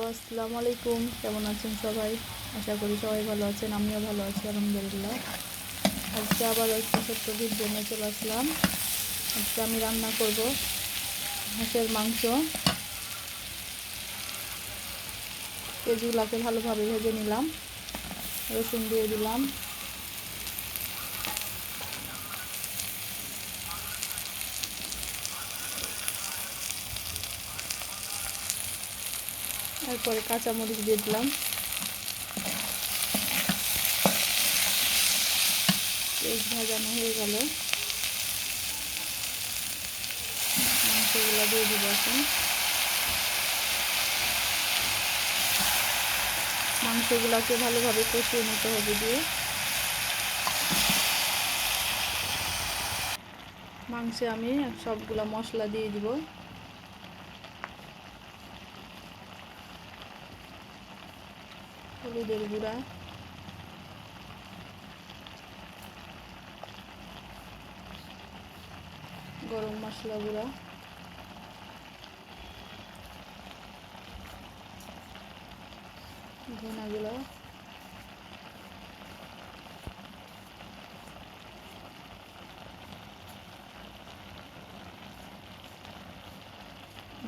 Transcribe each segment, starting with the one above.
আসসালামু আলাইকুম। কেমন আছেন সবাই? আশা করি সবাই ভালো আছেন। আমিও ভালো আছি আলহামদুলিল্লাহ। আজকে আবার একটা ছোট্ট ভিডিও নিয়ে চলে আসলাম। আজকে আমি রান্না করব হাঁসের মাংস। পেঁয়াজগুলোকে ভালোভাবে ভেজে নিলাম, রসুন দিয়ে দিলাম, তারপরে কাঁচামরিচ দিয়ে দিলাম। পেঁয়াজ ভাজানো হয়ে গেল, মাংসগুলো দিয়ে দিব। এখন মাংসগুলোকে ভালোভাবে কষিয়ে নিতে হবে। দিয়ে মাংসে আমি সবগুলা মশলা দিয়ে দিব। হলুদের গুঁড়া, গরম মশলা গুঁড়া, ধনা গুঁড়া,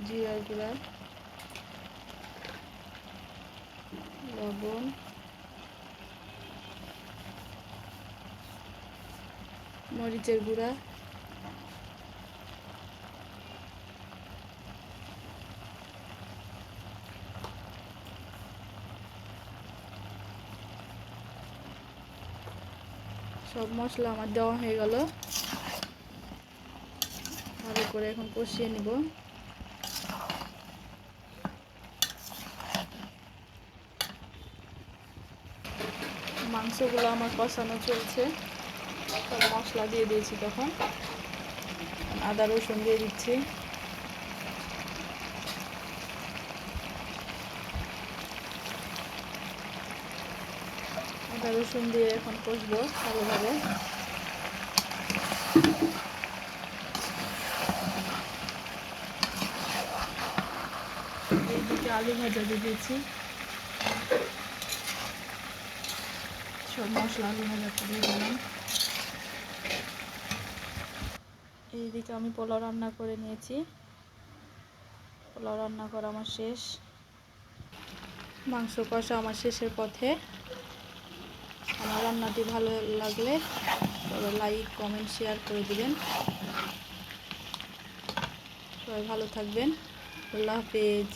জিরার গুঁড়া, লবণ, মরিচের গুঁড়া, সব মশলা আমার দেওয়া হয়ে গেল। ভালো করে এখন কষিয়ে নিব। মাংসগুলো আমার কষানো চলছে, সব মশলা দিয়ে দিয়েছি। তখন আদা রসুন দিয়ে দিচ্ছি। আদা রসুন দিয়ে এখন কষবো ভালোভাবে। এইদিকে আলু ভাজা দিয়ে দিয়েছি। সব মশলা আলু ভাজা দিয়ে দিলাম। এইদিকে আমি পোলাও রান্না করে নিয়েছি। পোলাও রান্না করা আমার শেষ। মাংস কষা আমার শেষের পথে। আমার রান্নাটি ভালো লাগলে সবাই লাইক কমেন্ট শেয়ার করে দিবেন। সবাই ভালো থাকবেন। আল্লাহ হাফেজ।